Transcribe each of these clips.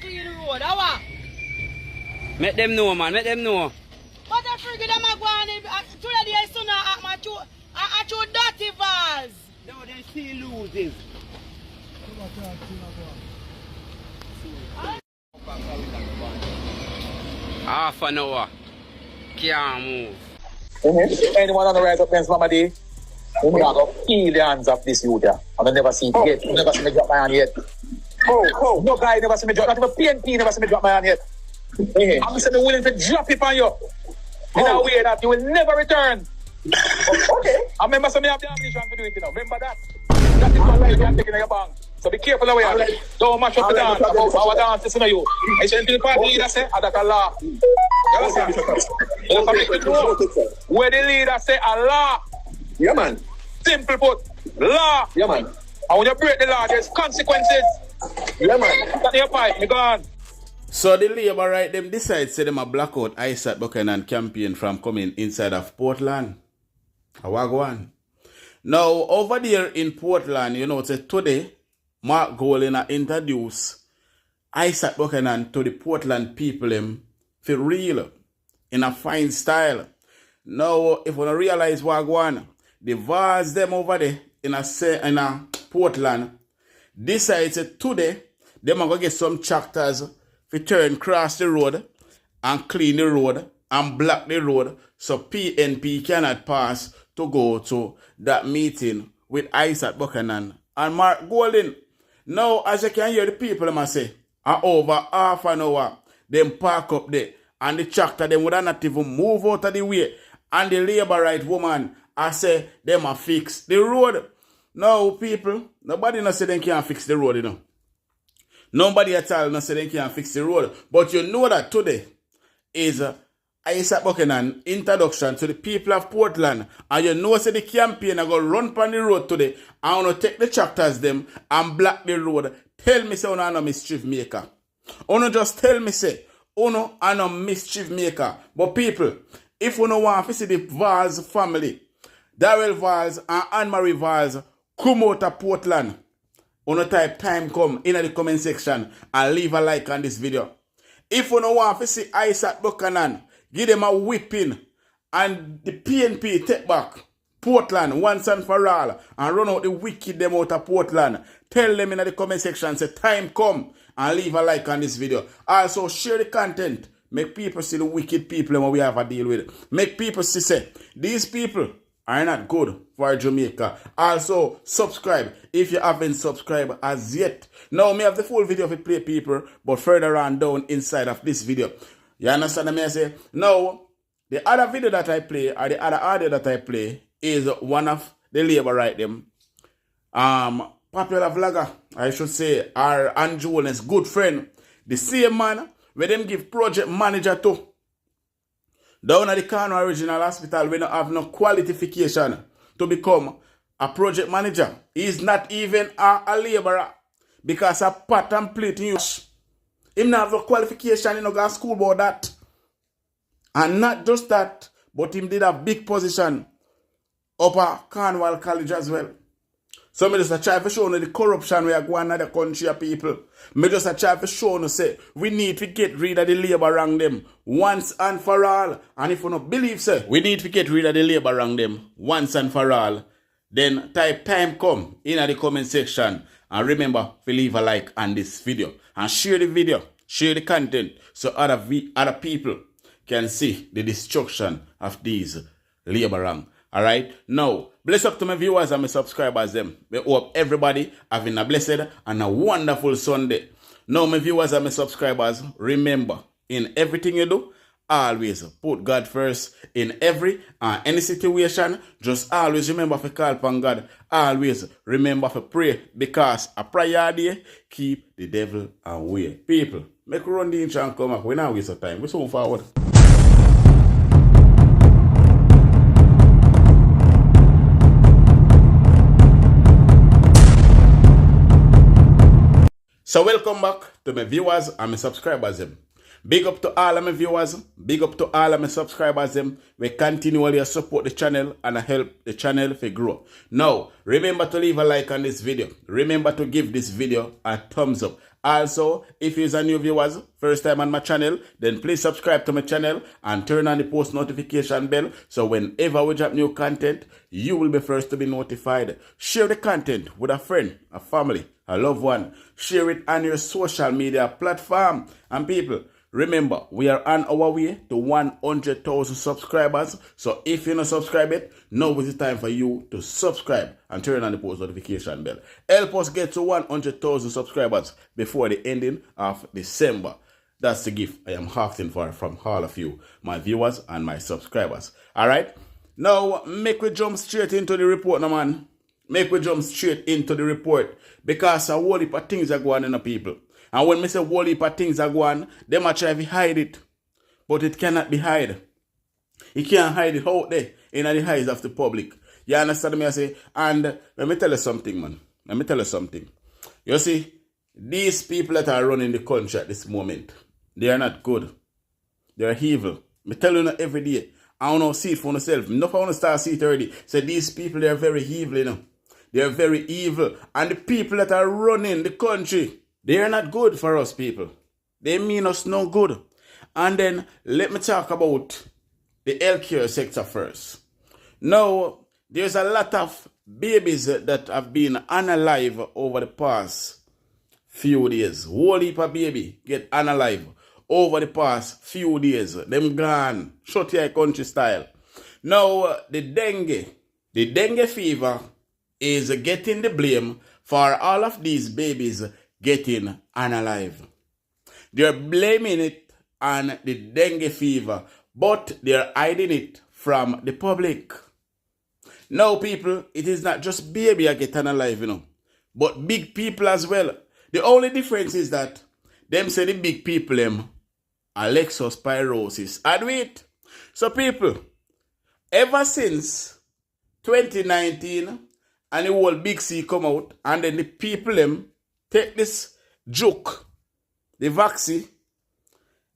clean the road. How? Make them know, man. Make them know. But I figure them are going to the son at my two dirty vase. No, they still loses. Half an hour. Can't move. Anyone on the rise up against Mama D? We are going to kill the hands of this youth here. And I never see it yet. You never see me drop my hand yet. No guy never see me drop. Not even PNP never see me drop my hand yet. I'm saying willing to drop it on you. In a way that you will never return. Okay. I remember some of the ambition for doing it now. Remember that. That is what you are taking in your bank. So be careful of where you don't mash up the dance. Our dance is in you. I say until the party leader say, that Allah. You understand? You have to make it know. Where the leader say Allah. Yeah, man. Simple put. Law. Yeah, man. And when you break the law, there's consequences. Yeah, man. That's your pipe. You're gone. So the Labour right them decide say them a black out Isat Buchanan campaign from coming inside of Portland. A wagwan. Now over there in Portland, you know, say today Mark Golden introduce Isat Buchanan to the Portland people for real in a fine style. Now if you don't realize wagwan, the vars them over there in a Portland decide say today them are gonna get some tractors to turn cross the road and clean the road and block the road so PNP cannot pass to go to that meeting with Isat Buchanan and Mark Golden. Now, as you can hear the people, them say, over half an hour, them park up there and the tractor, them would not even move out of the way. And the Labour right woman, I say, them a fix the road. Now, people, nobody not say they can't fix the road, you know. Nobody at all not say they can't fix the road. But you know that today is Isat Buchanan introduction to the people of Portland. And you know say the campaign are going to run on the road today. I want to take the tractors them and block the road. Tell me say you are no mischief maker. You just tell me say you are no mischief maker. But people, if you don't want to see the Vaz family, Daryl Vaz and Anne-Marie Vaz come out of Portland, you type time come in the comment section and leave a like on this video. If you don't want to see Isat Buchanan, give them a whipping and the PNP take back Portland once and for all and run out the wicked them out of Portland. Tell them in the comment section, say time come and leave a like on this video. Also share the content. Make people see the wicked people that we have to deal with. Make people see say these people are not good for Jamaica. Also, subscribe if you haven't subscribed as yet. Now, me have the full video of it play people, but further on down inside of this video. You understand me? I say, now, the other video that I play, or the other audio that I play, is one of the Labour right them. Popular vlogger, I should say, our Anjula's good friend. The same man where them give project manager to. Down at the Kano Original Hospital, we don't have no qualification to become a project manager. He's not even a laborer because a pat and plate use. He not have no qualification, he no go to school about that. And not just that, but him did a big position up at Cornwall College as well. So me just try to show you the corruption we are going in the country of people. Me just try to show you say we need to get rid of the Labour wrong them once and for all. And if you don't believe say we need to get rid of the Labour wrong them once and for all, then type time come in the comment section and remember to leave a like on this video and share the video, share the content so other people can see the destruction of these Labour wrong. Alright, now, bless up to my viewers and my subscribers them. We hope everybody having a blessed and a wonderful Sunday. Now, my viewers and my subscribers, remember, in everything you do, always put God first in every and any situation. Just always remember to call upon God. Always remember to pray because a prayer day keep the devil away. People, make run the inch and come up. We not waste of time. We so forward. So welcome back to my viewers and my subscribers. Big up to all of my viewers, big up to all of my subscribers them. We continually support the channel and help the channel to grow. Now, remember to leave a like on this video. Remember to give this video a thumbs up. Also, if you're a new viewers, first time on my channel, then please subscribe to my channel and turn on the post notification bell so whenever we drop new content, you will be first to be notified. Share the content with a friend, a family, a loved one. Share it on your social media platform. And people, remember, we are on our way to 100,000 subscribers. So if you're not subscribed yet, now is the time for you to subscribe and turn on the post notification bell. Help us get to 100,000 subscribers before the ending of December. That's the gift I am asking for from all of you, my viewers and my subscribers. All right? Now, make we jump straight into the report, now, man. Make we jump straight into the report because a whole heap of things are going on, the people. And when I say whole heap of things are going on, they might try to hide it. But it cannot be hid. You can't hide it out there in the eyes of the public. You understand me? I say, and let me tell you something, man. Let me tell you something. You see, these people that are running the country at this moment, they are not good. They are evil. I tell you every day. I don't know, see it for myself. Enough I want to start see it already. So these people, they are very evil, you know. They are very evil. And the people that are running the country, they are not good for us people. They mean us no good. And then let me talk about the healthcare sector first. Now, there's a lot of babies that have been unalive over the past few days. Whole heap of baby get unalive over the past few days. Them gone. Shut your country style. Now, the dengue fever is getting the blame for all of these babies getting unalive. They're blaming it on the dengue fever, but they're hiding it from the public. Now, people, it is not just baby that get unalive, you know, but big people as well. The only difference is that them say the big people them leptospirosis. And wait, so people, ever since 2019 and the whole Big C come out, and then the people them take this joke, the vaccine,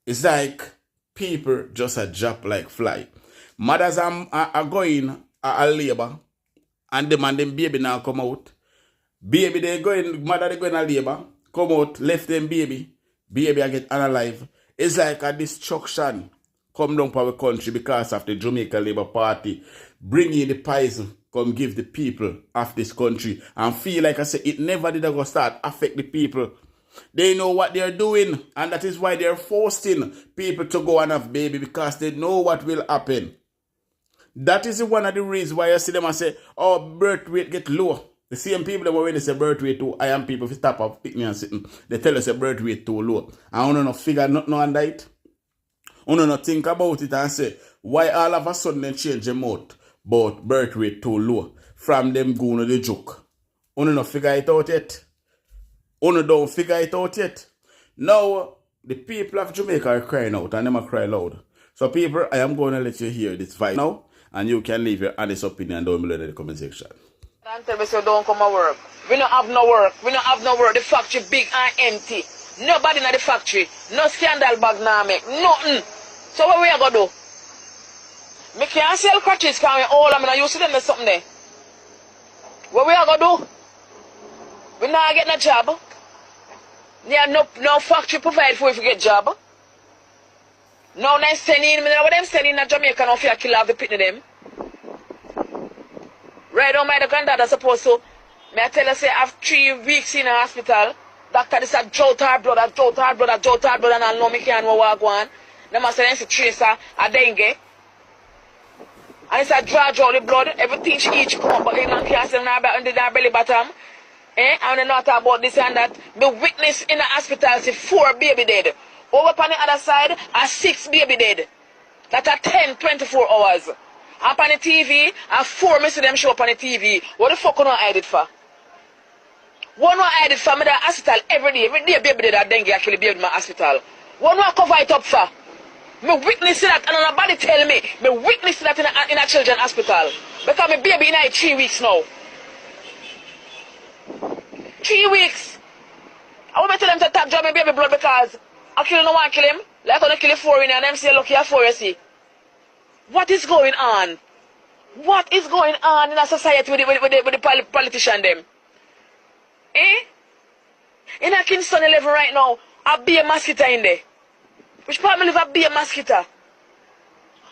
it's like people just a drop like fly. Mothers are going a labor, and them baby now come out. Baby they going, mother they going a labor, come out, left them baby I get unalive. It's like a destruction come down for our country because of the Jamaica Labour Party bringing the poison come give the people of this country and feel like I say it never did go start affect the people. They know what they're doing and that is why they're forcing people to go and have baby because they know what will happen. That is one of the reasons why I see them and say, oh, birth rate get low. The same people that when they say birth rate too, I am people if you stop up, pick me and sitting, they tell us a birth rate too low. I don't know figure nothing on that. I don't know think about it and say, why all of a sudden they change them out about birth rate too low from them going to the joke. I don't know figure it out yet. I don't figure it out yet. Now, the people of Jamaica are crying out and them are crying loud. So people, I am going to let you hear this fight now and you can leave your honest opinion down below in the comment section. And tell me so don't come and work. We don't have no work. We don't have no work. The factory big and empty. Nobody in the factory. No scandal bag now make. Nothing. So what we are going to do? Me can't sell crutches because all of them are used to them or something there. What we are going to do? We not get no job. There no factory provide for if you get job. Now they sending me. What them sending in Jamaica now for kill off the pit of them. Right on my granddad is supposed to. May I tell you, say, I have 3 weeks in the hospital. Doctor, this is a drought hard blood, and I know me can't walk one. They must say, it's a tracer, a dengue. And it's a draw the blood, everything she eat, come up, but in cancer, under the belly bottom. And they not talk about this and that. The witness in the hospital, see 4 baby dead. Over on the other side, are 6 baby dead. That are 10, 24 hours. Up on the TV, I 4 me see them show up on the TV. What the fuck you not hide it for? One not hide it for me that hospital every day baby that dengue actually baby in my hospital. One not cover it up for. Me witness that and nobody tell me. Me witness that in a children's hospital. Because my baby in 3 weeks now. 3 weeks. I want to tell them to tap job my baby blood because I kill no one kill him. Like on the kill 4 in and them say, look here 4, you see. What is going on? What is going on in a society with the politician them? Eh? In a Kingston 11 right now, a be a mosquito in there. Which part me live a be a mosquito?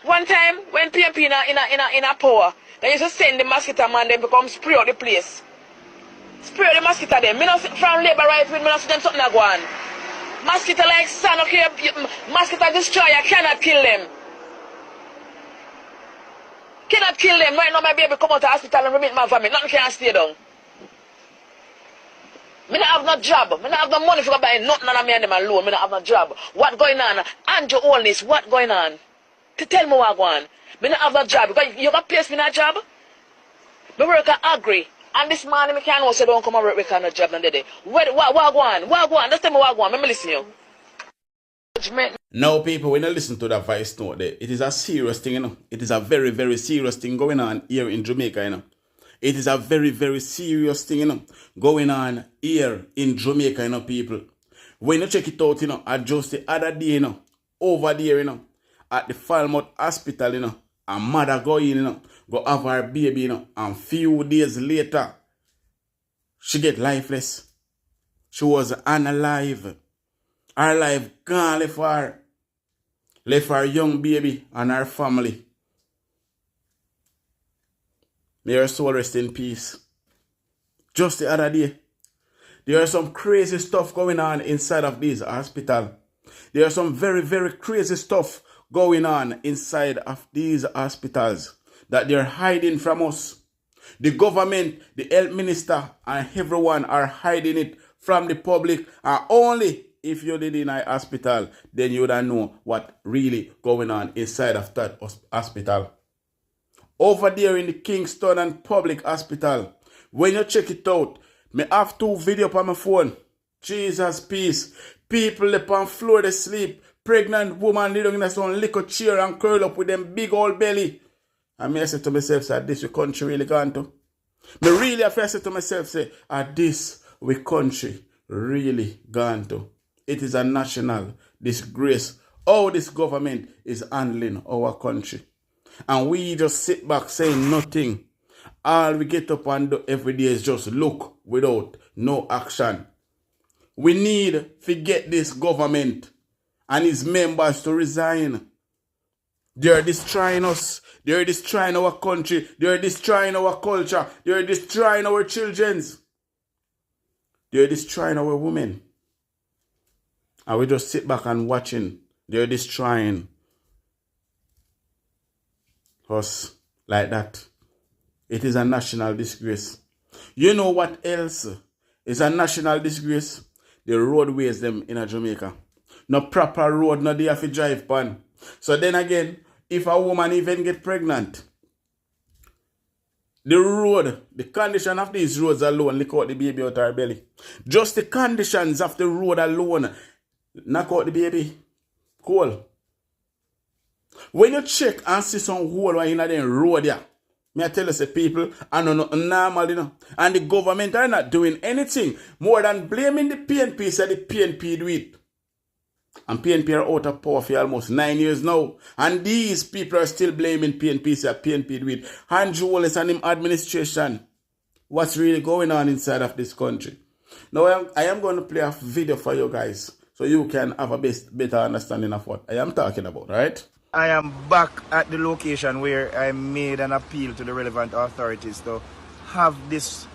One time when PMP in a power, they used to send the mosquito man them to come spray out the place. Spray out the mosquito them. Me not from labor right with me not see them something go on. Mosquito like sun, okay, mosquito destroyer cannot kill them. Cannot kill them. Right now my baby come out to hospital and remit my family. Nothing can stay down. Me not have no job. Me not have no money for buy nothing and me and them alone. Me not have no job. What going on? Andrew Allness, what going on? To tell me what going on. Me not have no job. Because you got place me no job? Me work at Agri. And this man me can't also don't come and work with no job and day. What going on? What going on? Just tell me what going on. Let me listen to you. Now, people, when you listen to that voice note there, it is a serious thing, you know. It is a very, very serious thing going on here in Jamaica, you know. It is a very, very serious thing, you know, going on here in Jamaica, you know, people. When you check it out, you know, I just the other day, you know, over there, you know, at the Falmouth Hospital, you know, a mother go in, you know, go have her baby, you know, and few days later, she get lifeless. She was unalive. Her life gone left her. Left her young baby and her family. May her soul rest in peace. Just the other day, there are some crazy stuff going on inside of this hospital. There are some very, very crazy stuff going on inside of these hospitals that they're hiding from us. The government, the health minister, and everyone are hiding it from the public. And only if you did in a hospital, then you don't know what really going on inside of that hospital. Over there in the Kingston and Public Hospital, when you check it out, me have 2 videos on my phone. Jesus, peace. People up on floor, they sleep. Pregnant woman living in some little chair and curl up with them big old belly. And I say to myself, say, this we country really gone to. Me really have to say to myself, say, this we country really gone to. It is a national disgrace how this government is handling our country. And we just sit back saying nothing. All we get up and do every day is just look without no action. We need to get this government and its members to resign. They are destroying us. They are destroying our country. They are destroying our culture. They are destroying our children. They are destroying our women. And we just sit back and watching. They are destroying us like that. It is a national disgrace. You know what else is a national disgrace? The roadways them in a Jamaica. No proper road, no they have to drive pan. So then again, if a woman even get pregnant, the road, the condition of these roads alone, lick out the baby out her belly. Just the conditions of the road alone, knock out the baby. Cool. When you check and see some hole in the road there, may I tell you, say people are not normal, you know. And the government are not doing anything more than blaming the PNP, say the PNP do it. And PNP are out of power for almost 9 years now. And these people are still blaming PNP, say PNP do it. Andrew Wallace and him administration. What's really going on inside of this country? Now I am going to play a video for you guys so you can have a better understanding of what I am talking about, right? I am back at the location where I made an appeal to the relevant authorities to have this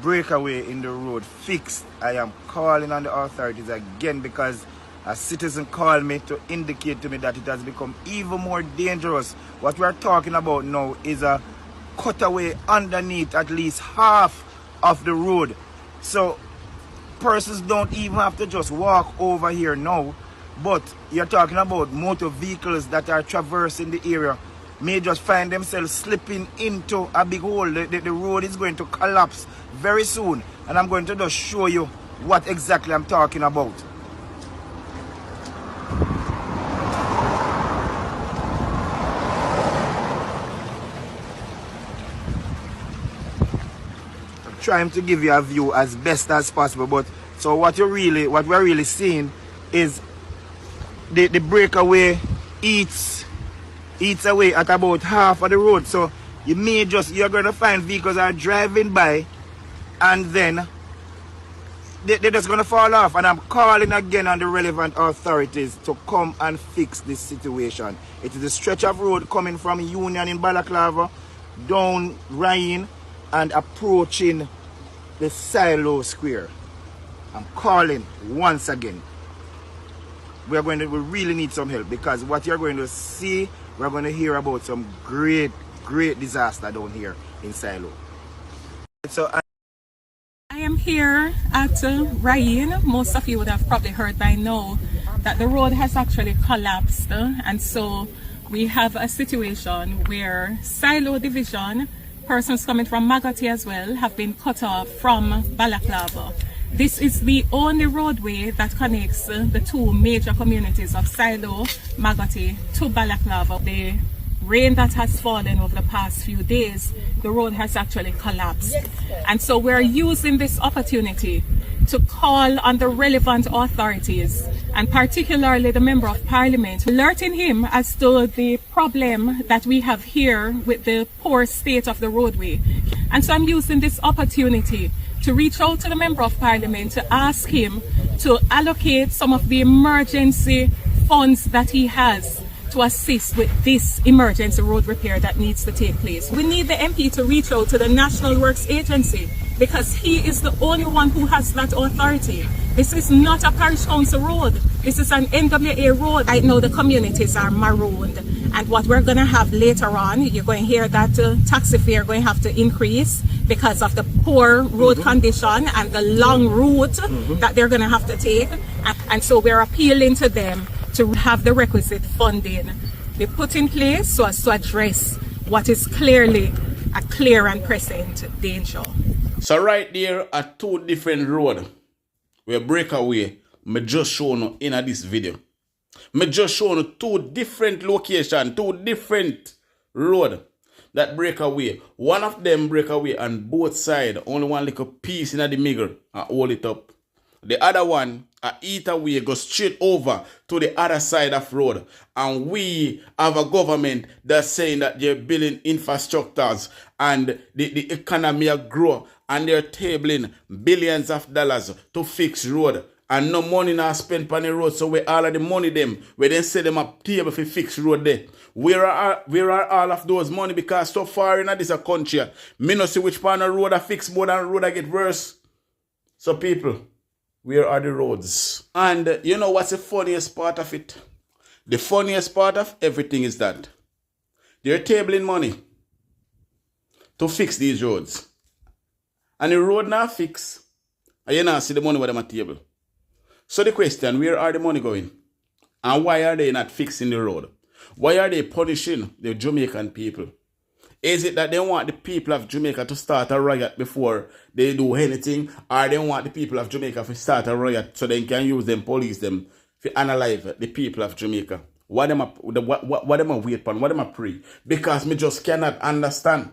breakaway in the road fixed. I am calling on the authorities again because a citizen called me to indicate to me that it has become even more dangerous. What we are talking about now is a cutaway underneath at least half of the road. So persons don't even have to just walk over here now. But you're talking about motor vehicles that are traversing the area may just find themselves slipping into a big hole. The road is going to collapse very soon. And I'm going to just show you what exactly I'm talking about. I'm trying to give you a view as best as possible. But so what we're really seeing is the breakaway eats away at about half of the road. So you're going to find vehicles are driving by and then they're just going to fall off. And I'm calling again on the relevant authorities to come and fix this situation. It is a stretch of road coming from Union in Balaclava down Ryan and approaching the Silo Square. I'm calling once again. We really need some help, because what you're going to see, we're going to hear about some great disaster down here in Silo. So I am here at Ryan. Most of you would have probably heard by now that the road has actually collapsed, and so we have a situation where Silo Division, persons coming from Magoti as well, have been cut off from Balaclava. This is the only roadway that connects the two major communities of Silo, Magoti to Balaclava. The rain that has fallen over the past few days, the road has actually collapsed. And so we're using this opportunity to call on the relevant authorities, and particularly the Member of Parliament, alerting him as to the problem that we have here with the poor state of the roadway. And so I'm using this opportunity to reach out to the Member of Parliament to ask him to allocate some of the emergency funds that he has to assist with this emergency road repair that needs to take place. We need the MP to reach out to the National Works Agency, because he is the only one who has that authority. This is not a parish council road. This is an NWA road. Right now the communities are marooned, and what we're going to have later on, you're going to hear that taxi fare going to have to increase because of the poor road condition and the long route that they're going to have to take. And so we're appealing to them to have the requisite funding be put in place so as to address what is clearly a clear and present danger. So right there are two different roads where breakaway me just show you in this video. Me just show you two different locations, two different road that breakaway. One of them breakaway on both sides, only one little piece in the middle and hold it up. The other one, either way, go straight over to the other side of road. And we have a government that's saying that they're building infrastructures and the economy will grow, and they're tabling billions of dollars to fix road. And no money now spent on the road, so where all of the money them, where they say them up table for fix road there. Where are all of those money? Because so far in this country, me no see which part of the road I fix more than the road I get worse. So people, where are the roads? And you know what's the funniest part of it? The funniest part of everything is that they're tabling money to fix these roads. And the road now fix, and you now see the money with them at table. So the question, where are the money going? And why are they not fixing the road? Why are they punishing the Jamaican people? Is it that they want the people of Jamaica to start a riot before they do anything? Or they want the people of Jamaica to start a riot so they can use them, police them, to analyze the people of Jamaica? What am I wait upon? What am I pray? Because me just cannot understand.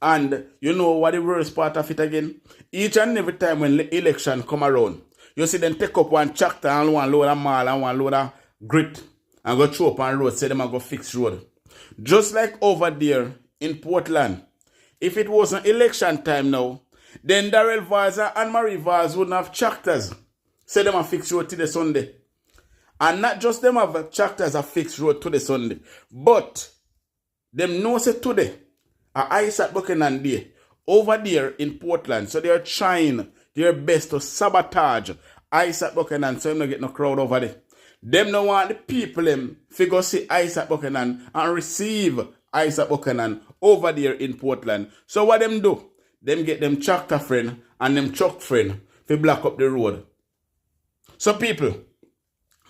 And you know what the worst part of it again? Each and every time when the election come around, you see them take up one tractor and one load of mall and one load of grit and go throw up on road, say them and go fix road. Just like over there in Portland, if it wasn't election time now, then Daryl Vaz and Marie Vaz wouldn't have tractors. Say them and fix road to the Sunday. And not just them have tractors a fix road to the Sunday, but them know say today, Isat Buchanan Day, over there in Portland, so they are trying their best to sabotage Isat Buchanan so they don't get no crowd over there. Them no want the people them figure see Isat Buchanan and receive Isat Buchanan over there in Portland. So what them do? Them get them tractor friend and them truck friend to block up the road. So people,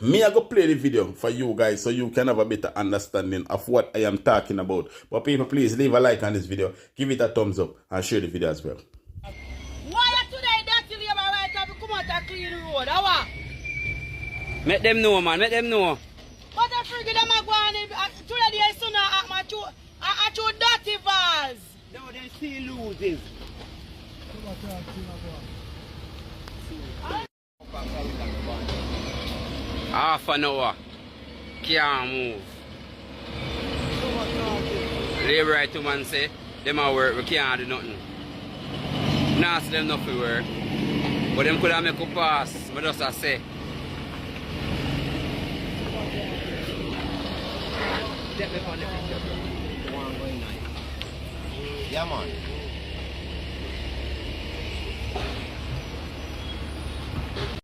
me I go play the video for you guys so you can have a better understanding of what I am talking about. But people, please leave a like on this video, give it a thumbs up and share the video as well. Why today that till you right have to come out and clean the road? How? Make them know, man. Make them know. But I figure them are going today the son at my two dirty vase. No, they still loses. Half an hour. can't move. Labor right woman say, them a work, we can't do nothing. Not see them nothing work. But them could have make a pass, but just I say. Yeah, man.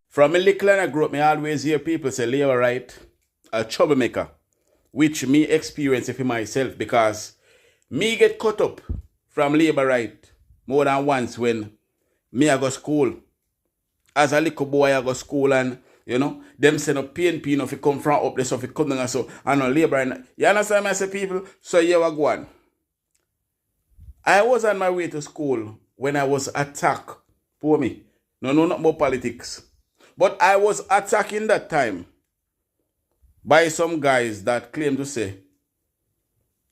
From a little and I grew up, I always hear people say labor right, a troublemaker, which me experience it for myself because me get caught up from labor right more than once when me I go school. As a little boy I go school and you know, them say no PNP enough if come from up there so if it come down so and no labor and you understand me I say people? So here we go on. I was on my way to school when I was attacked. For me. No, not more politics. But I was attacked in that time by some guys that claim to say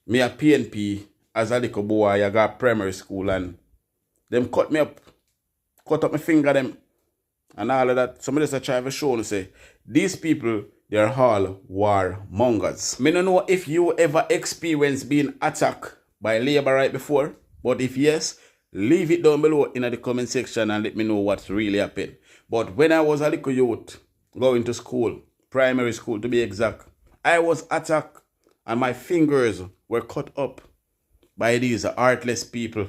me a PNP as a little boy, I got primary school and them cut me up. Cut up my finger them. And all of that. Somebody just try to show and say, these people, they're all warmongers. Me don't know if you ever experienced being attacked by labor right before. But if yes, leave it down below in the comment section and let me know what's really happened. But when I was a little youth, going to school, primary school to be exact, I was attacked and my fingers were cut up by these heartless people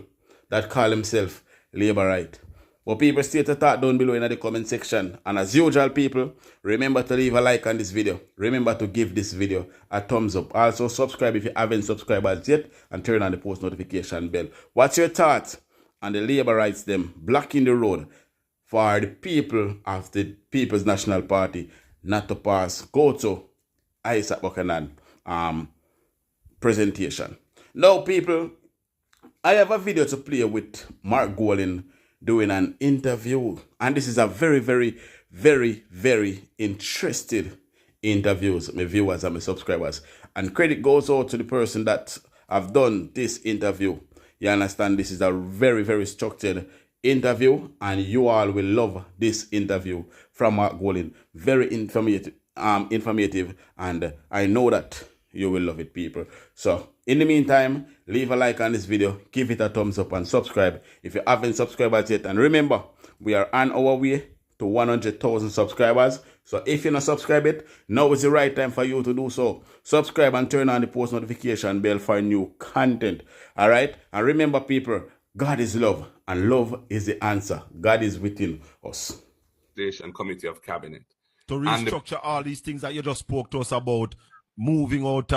that call themselves labor right. But people state a thought down below in the comment section. And as usual, people, remember to leave a like on this video. Remember to give this video a thumbs up. Also, subscribe if you haven't subscribed as yet. And turn on the post notification bell. What's your thought on the labor rights them blocking the road for the people of the People's National Party not to pass? Go to Isat Buchanan presentation. Now, people, I have a video to play with Mark Golding doing an interview, and this is a very, very, very, very interested interview, my viewers and my subscribers, and credit goes out to the person that have done this interview. You understand, this is a very, very structured interview, and you all will love this interview from Mark Golding. Very informative, and I know that you will love it, people. So in the meantime, leave a like on this video, give it a thumbs up and subscribe if you haven't subscribed yet. And remember, we are on our way to 100,000 subscribers. So if you're not subscribed yet, now is the right time for you to do so. Subscribe and turn on the post notification bell for new content. All right? And remember, people, God is love and love is the answer. God is within us. And Committee of Cabinet. To restructure all these things that you just spoke to us about, moving out,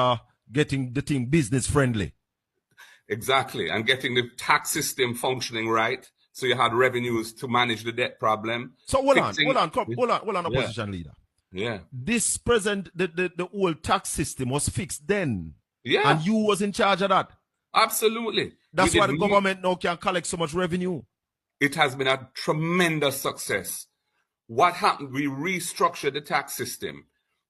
getting the thing business friendly. Exactly, and getting the tax system functioning right, so you had revenues to manage the debt problem. So hold on, opposition leader. Yeah. This present, the old tax system was fixed then. Yeah. And you was in charge of that. Absolutely. That's why the government now can collect so much revenue. It has been a tremendous success. What happened? We restructured the tax system.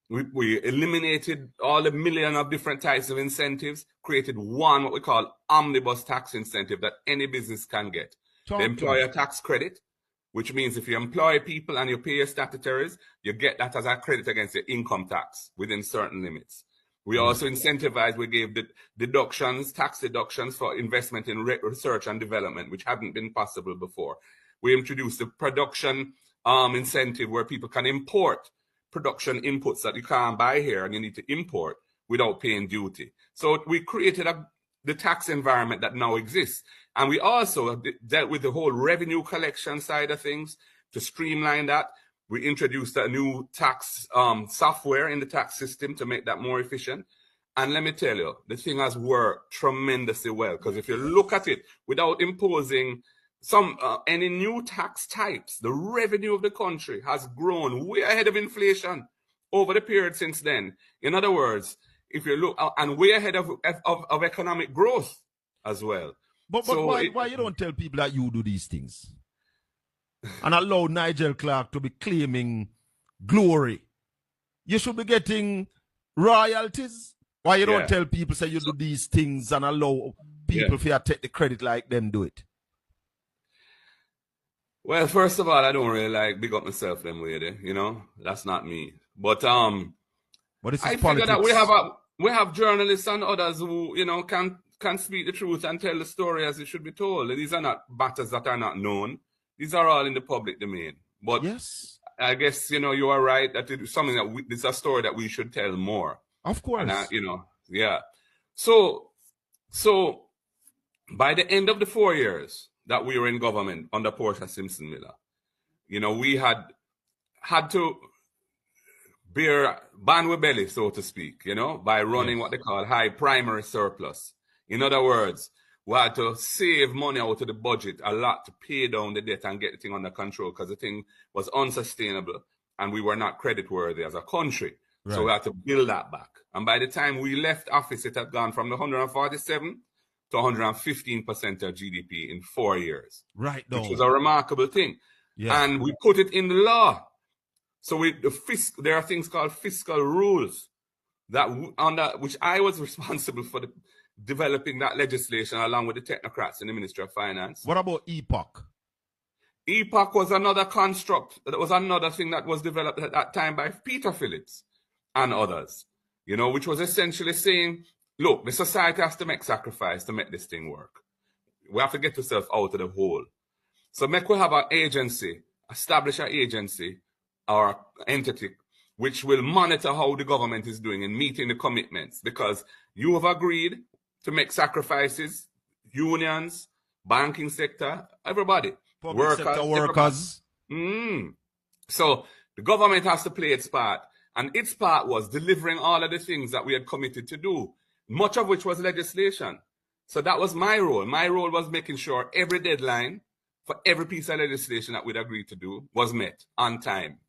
We eliminated all the million of different types of incentives, created one, what we call omnibus tax incentive that any business can get. The employer tax credit, which means if you employ people and you pay your statutories, you get that as a credit against your income tax within certain limits. We also incentivized, we gave the deductions, tax deductions for investment in research and development, which hadn't been possible before. We introduced the production incentive where people can import production inputs that you can't buy here and you need to import without paying duty. So we created the tax environment that now exists. And we also dealt with the whole revenue collection side of things to streamline that. We introduced a new tax software in the tax system to make that more efficient. And let me tell you, the thing has worked tremendously well, because if you look at it without imposing any new tax types, the revenue of the country has grown way ahead of inflation over the period since then. In other words, if you look, and way ahead of economic growth as well. But why you don't tell people that you do these things and allow Nigel Clark to be claiming glory? You should be getting royalties. Why you don't tell people, say you do these things and allow people to take the credit like them do it? Well, first of all, I don't really like big up myself them way there, you know. That's not me. But But this is I politics. figure that we have journalists and others who, you know, can speak the truth and tell the story as it should be told. These are not matters that are not known. These are all in the public domain. But yes, I guess, you know, you are right that it's something that it's a story that we should tell more. Of course. And you know, yeah. So by the end of the 4 years that we were in government under Portia Simpson Miller, you know, we had to bear band with belly, so to speak, you know, by running what they call high primary surplus. In other words, we had to save money out of the budget a lot to pay down the debt and get the thing under control because the thing was unsustainable and we were not credit worthy as a country. Right. So we had to build that back. And by the time we left office, it had gone from the 147 to 115% of GDP in 4 years. Right. Which was a remarkable thing. Yeah. And we put it in the law. So there are things called fiscal rules that which I was responsible for developing that legislation along with the technocrats in the Ministry of Finance. What about EPOC? EPOC was another construct. That was another thing that was developed at that time by Peter Phillips and others, you know, which was essentially saying, look, the society has to make sacrifice to make this thing work. We have to get ourselves out of the hole. So we have an agency, establish an agency or entity which will monitor how the government is doing in meeting the commitments, because you have agreed to make sacrifices, unions, banking sector, everybody. Public sector workers. So the government has to play its part. And its part was delivering all of the things that we had committed to do, much of which was legislation. So that was my role. My role was making sure every deadline for every piece of legislation that we'd agreed to do was met on time.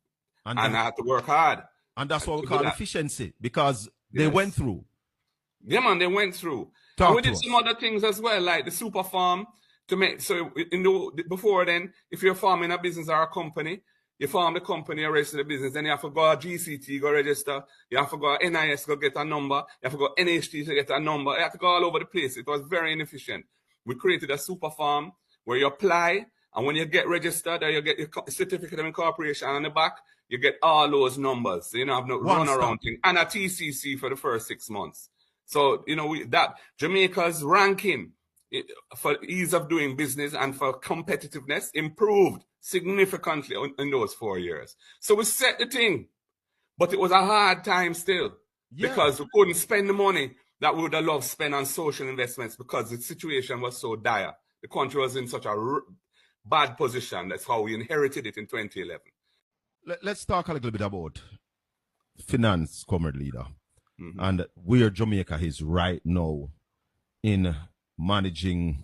And I had to work hard. And that's what we call efficiency, because they went through. Yeah, man, they went through. And we did some other things as well, like the super farm to make. So before then, if you're farming a business or a company, you form the company, you register the business, then you have to go to GCT, go register. You have to go to NIS, go get a number. You have to go to NHT to get a number. You have to go all over the place. It was very inefficient. We created a super farm where you apply, and when you get registered, you get your certificate of incorporation on the back, you get all those numbers. So you don't have no run around thing. And a TCC for the first 6 months. So, you know, that Jamaica's ranking for ease of doing business and for competitiveness improved significantly in those 4 years. So we set the thing, but it was a hard time still because we couldn't spend the money that we would have loved to spend on social investments because the situation was so dire. The country was in such a bad position. That's how we inherited it in 2011. Let's talk a little bit about finance, comrade leader, and where Jamaica is right now in managing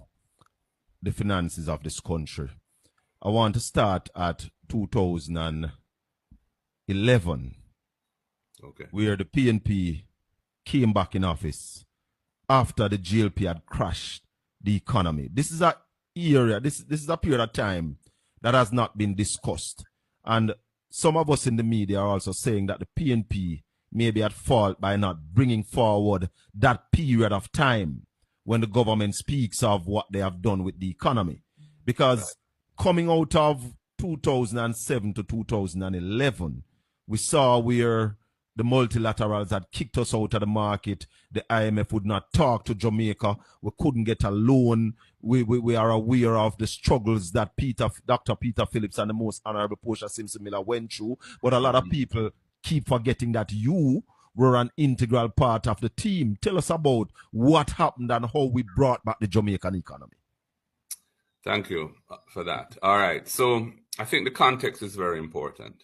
the finances of this country. I want to start at 2011, where the PNP came back in office after the GLP had crashed the economy. This is a area, this is a period of time that has not been discussed. And some of us in the media are also saying that the PNP may be at fault by not bringing forward that period of time when the government speaks of what they have done with the economy. Because coming out of 2007 to 2011, we saw where the multilaterals had kicked us out of the market. The IMF would not talk to Jamaica. We couldn't get a loan. We are aware of the struggles that Dr. Peter Phillips and the most honorable Portia Simpson Miller went through. But a lot of people keep forgetting that you were an integral part of the team. Tell us about what happened and how we brought back the Jamaican economy. Thank you for that. All right. So I think the context is very important.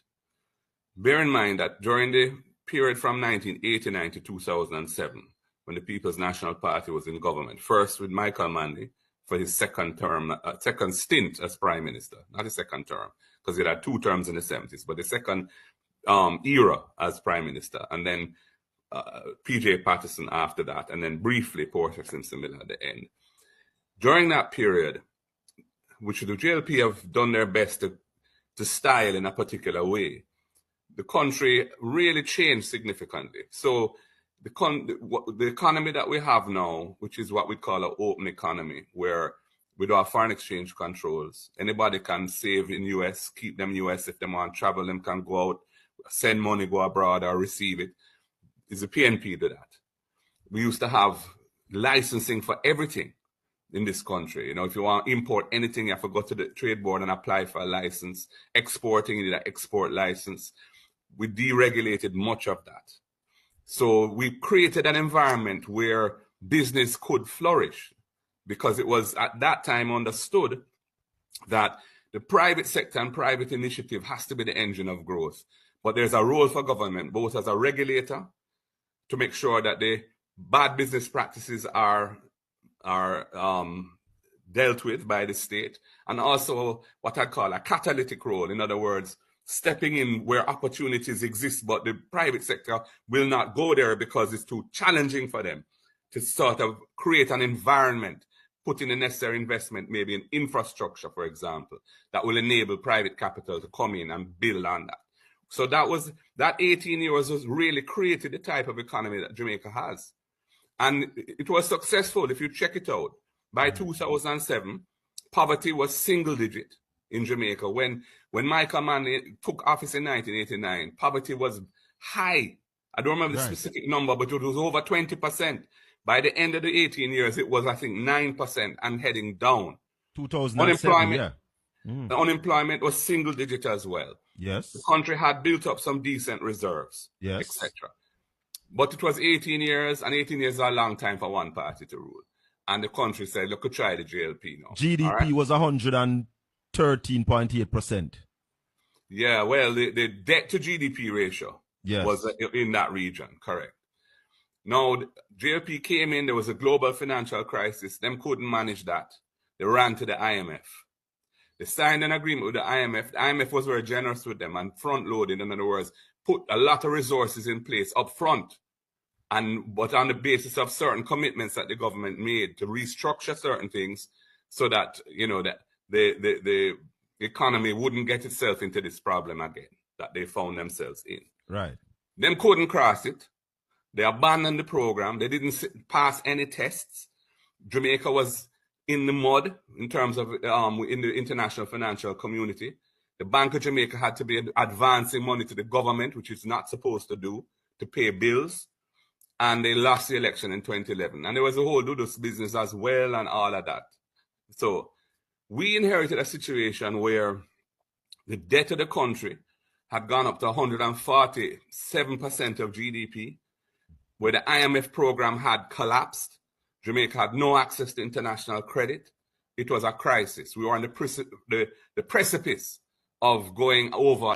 Bear in mind that during the period from 1989 to 2007, when the People's National Party was in government, first with Michael Manley for his second stint as Prime Minister, not his second term, because he had 2 terms in the 70s, but the second era as Prime Minister, and then P.J. Patterson after that, and then briefly Portia Simpson Miller at the end. During that period, which the JLP have done their best to style in a particular way, the country really changed significantly. So the economy that we have now, which is what we call an open economy, where we do have foreign exchange controls. Anybody can save in US, keep them US. If they want to travel, them can go out, send money, go abroad, or receive it. is the PNP did that. We used to have licensing for everything in this country. You know, if you want to import anything, you have to go to the trade board and apply for a license. Exporting, you need an export license. We deregulated much of that. So we created an environment where business could flourish, because it was at that time understood that the private sector and private initiative has to be the engine of growth. But there's a role for government, both as a regulator to make sure that the bad business practices are dealt with by the state, and also what I call a catalytic role. In other words, stepping in where opportunities exist, but the private sector will not go there because it's too challenging for them to sort of create an environment, put in the necessary investment, maybe in infrastructure, for example, that will enable private capital to come in and build on that. So that 18 years was really created the type of economy that Jamaica has. And it was successful. If you check it out, by 2007, poverty was single digit in Jamaica. When Michael Mann took office in 1989, poverty was high. I don't remember the specific number, but it was over 20%. By the end of the 18 years, it was, I think, 9% and heading down. 2007, The unemployment was single digit as well. Yes. The country had built up some decent reserves, etc. But it was 18 years, and 18 years is a long time for one party to rule. And the country said, look, we'll try the JLP now. GDP was 113.8%. Yeah, well, the debt to GDP ratio was in that region, correct. Now, JLP came in, there was a global financial crisis. Them couldn't manage that. They ran to the IMF. They signed an agreement with the IMF. The IMF was very generous with them and front-loaded, in other words, put a lot of resources in place up front, but on the basis of certain commitments that the government made to restructure certain things so that, you know, that the economy wouldn't get itself into this problem again that they found themselves in. Right. Them couldn't cross it. They abandoned the program. They didn't pass any tests. Jamaica was in the mud in terms of in the international financial community. The Bank of Jamaica had to be advancing money to the government, which it's not supposed to do, to pay bills. And they lost the election in 2011. And there was a whole Dudus business as well and all of that. So we inherited a situation where the debt of the country had gone up to 147% of GDP, where the IMF program had collapsed. Jamaica had no access to international credit. It was a crisis. We were on the precipice of going over